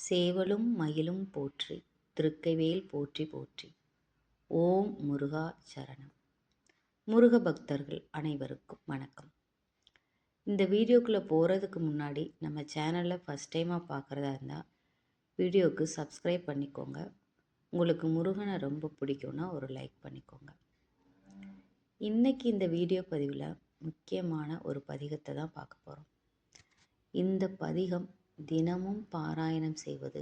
சேவலும் மயிலும் போற்றி, திருக்கைவேல் போற்றி போற்றி. ஓம் முருகா சரணம். முருக பக்தர்கள் அனைவருக்கும் வணக்கம். இந்த வீடியோக்குள்ளே போகிறதுக்கு முன்னாடி நம்ம சேனலில் ஃபஸ்ட் டைமாக பார்க்குறதா இருந்தால் வீடியோவுக்கு சப்ஸ்கிரைப் பண்ணிக்கோங்க. உங்களுக்கு முருகனை ரொம்ப பிடிக்கும்னா ஒரு லைக் பண்ணிக்கோங்க. இன்றைக்கி இந்த வீடியோ பதிவில் முக்கியமான ஒரு பதிகத்தை தான் பார்க்க போகிறோம். இந்த பதிகம் தினமும் பாராயணம் செய்வது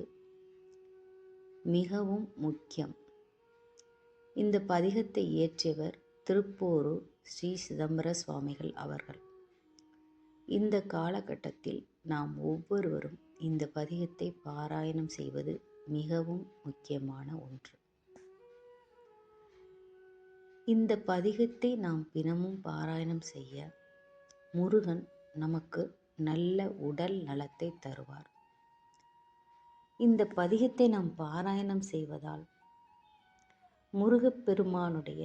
மிகவும் முக்கியம். இந்த பதிகத்தை இயற்றியவர் திருப்போரூர் ஸ்ரீ சிதம்பர சுவாமிகள் அவர்கள். இந்த காலகட்டத்தில் நாம் ஒவ்வொருவரும் இந்த பதிகத்தை பாராயணம் செய்வது மிகவும் முக்கியமான ஒன்று. இந்த பதிகத்தை நாம் தினமும் பாராயணம் செய்ய முருகன் நமக்கு நல்ல உடல் நலத்தை தருவார். இந்த பதிகத்தை நாம் பாராயணம் செய்வதால் முருகப்பெருமானுடைய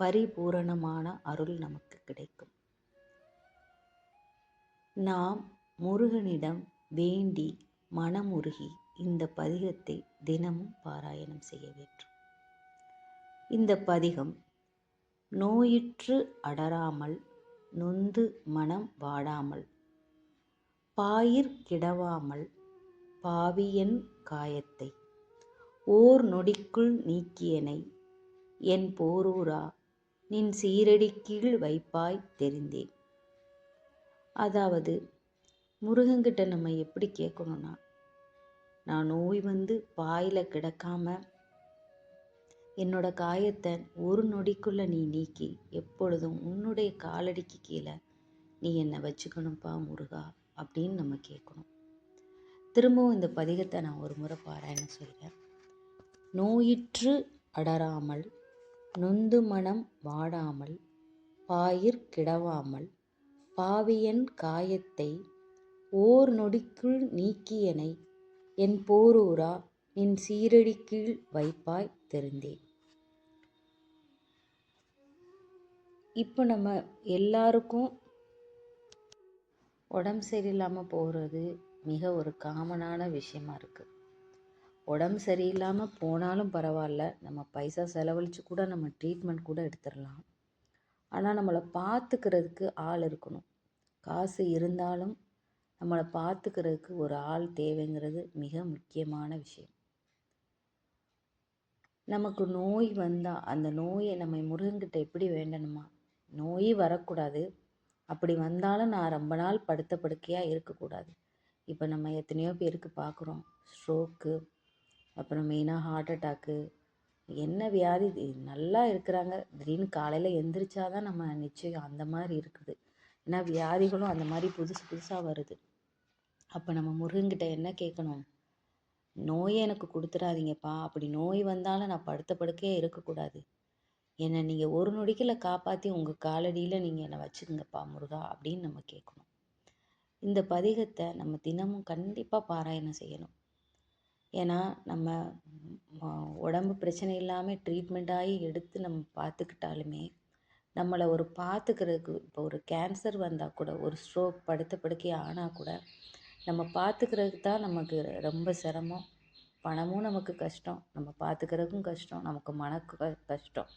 பரிபூரணமான அருள் நமக்கு கிடைக்கும். நாம் முருகனிடம் வேண்டி மனமுருகி இந்த பதிகத்தை தினமும் பாராயணம் செய்ய வேண்டும். இந்த பதிகம் நோயுற்று அடராமல், நொந்து மனம் வாடாமல், பாயிற் கிடவாமல், பாவியன் காயத்தை ஓர் நொடிக்குள் நீக்கியனை என் போரூரா நின் சீரடி கீழ் வைப்பாய் தெரிந்தேன். அதாவது முருகன்கிட்ட நம்ம எப்படி கேட்கணும்னா, நான் நோய் வந்து பாயில் கிடக்காம என்னோட காயத்தை ஒரு நொடிக்குள்ளே நீ நீக்கி எப்பொழுதும் உன்னுடைய காலடிக்கு கீழே நீ என்னை வச்சுக்கணும்ப்பா முருகா அப்படின்னு நம்ம கேட்கணும். திரும்பவும் இந்த பதிகத்தை நான் ஒரு முறை பாராயணம் செய்கிறேன். நோயிற்று அடராமல், நொந்து மனம் வாடாமல், பாயிற் கிடவாமல், பாவியன் காயத்தை ஓர் நொடிக்குள் நீக்கியனை என் போரூரா நின் சீரடி கீழ் வைப்பாய் தெரிந்தேன். இப்போ நம்ம எல்லாருக்கும் உடம்பு சரியில்லாமல் போகிறது மிக ஒரு காமனான விஷயமா இருக்குது. உடம்பு சரியில்லாமல் போனாலும் பரவாயில்ல, நம்ம பைசா செலவழித்து கூட நம்ம ட்ரீட்மெண்ட் கூட எடுத்துடலாம். ஆனால் நம்மளை பார்த்துக்கிறதுக்கு ஆள் இருக்கணும். காசு இருந்தாலும் நம்மளை பார்த்துக்கிறதுக்கு ஒரு ஆள் தேவைங்கிறது மிக முக்கியமான விஷயம். நமக்கு நோய் வந்தால் அந்த நோயை நம்ம முருகன்கிட்ட எப்படி வேண்டணுமா, நோயே வரக்கூடாது, அப்படி வந்தாலும் நான் ரொம்ப நாள் படுத்த படுக்கையாக இருக்கக்கூடாது. இப்போ நம்ம எத்தனையோ பேருக்கு பார்க்குறோம், ஸ்ட்ரோக்கு, அப்புறம் மெயினாக ஹார்ட் அட்டாக்கு, என்ன வியாதி நல்லா இருக்கிறாங்க, திடீர்னு காலையில் எந்திரிச்சாதான் நம்ம நிச்சயம் அந்த மாதிரி இருக்குது. ஏன்னா வியாதிகளும் அந்த மாதிரி புதுசு புதுசாக வருது. அப்போ நம்ம முருகன்கிட்ட என்ன கேட்கணும், நோயை எனக்கு கொடுத்துடாதீங்கப்பா, அப்படி நோய் வந்தாலும் நான் படுத்த படுக்கையாக இருக்கக்கூடாது, என்னை நீங்கள் ஒரு நொடிக்கில் காப்பாற்றி உங்கள் காலடியில் நீங்கள் என்னை வச்சுக்கோங்கப்பா முருகா அப்படின்னு நம்ம கேட்கணும். இந்த பதிகத்தை நம்ம தினமும் கண்டிப்பாக பாராயணம் செய்யணும். ஏன்னா நம்ம உடம்பு பிரச்சனை இல்லாமல் ட்ரீட்மெண்ட் ஆகி எடுத்து நம்ம பார்த்துக்கிட்டாலுமே நம்மளை ஒரு பார்த்துக்கிறதுக்கு, இப்போ ஒரு கேன்சர் வந்தால் கூட, ஒரு ஸ்ட்ரோக் படுத்த படுக்கை ஆனால் கூட நம்ம பார்த்துக்கிறதுக்கு தான் நமக்கு ரொம்ப சிரமம். பணமும் நமக்கு கஷ்டம், நம்ம பார்த்துக்கிறதுக்கும் கஷ்டம், நமக்கு கஷ்டம்.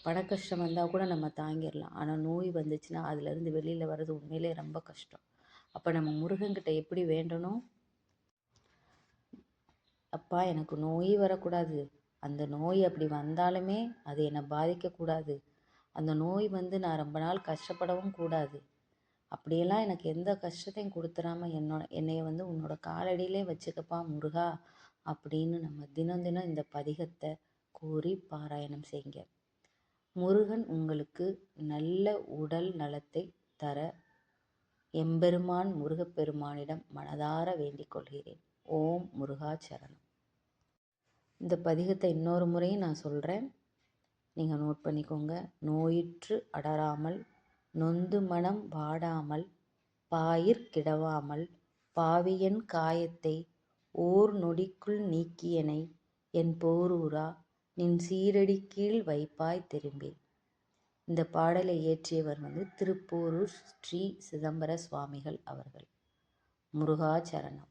பண கஷ்டம் வந்தால் கூட நம்ம தாங்கிடலாம். ஆனால் நோய் வந்துச்சுன்னா அதுலேருந்து வெளியில் வர்றது உண்மையிலே ரொம்ப கஷ்டம். அப்போ நம்ம முருகன்கிட்ட எப்படி வேண்டணும், அப்பா எனக்கு நோய் வரக்கூடாது, அந்த நோய் அப்படி வந்தாலுமே அது என்னை பாதிக்கக்கூடாது, அந்த நோய் வந்து நான் ரொம்ப நாள் கஷ்டப்படவும் கூடாது, அப்படியெல்லாம் எனக்கு எந்த கஷ்டத்தையும் கொடுத்துடாம என்னைய வந்து உன்னோட காலடியிலே வச்சுக்கப்பா முருகா அப்படின்னு நம்ம தினம் தினம் இந்த பதிகத்தை கூறி பாராயணம் செய்யுங்க. முருகன் உங்களுக்கு நல்ல உடல் நலத்தை தர எம்பெருமான் முருகப்பெருமானிடம் மனதார வேண்டிக் கொள்கிறேன். ஓம் முருகா சரணம். இந்த பதிகத்தை இன்னொரு முறையும் நான் சொல்கிறேன், நீங்கள் நோட் பண்ணிக்கோங்க. நோயுற்று அடராமல், நொந்து மனம் வாடாமல், பாயிற் கிடவாமல், பாவியன் காயத்தை ஓர் நொடிக்குள் நீக்கியனை என் போரூரா நின் சீரடி கீழ் வைப்பாய் திரும்பேன். இந்த பாடலை இயற்றியவர் திருப்போரூர் ஸ்ரீ சிதம்பர சுவாமிகள் அவர்கள். முருகா சரணம்.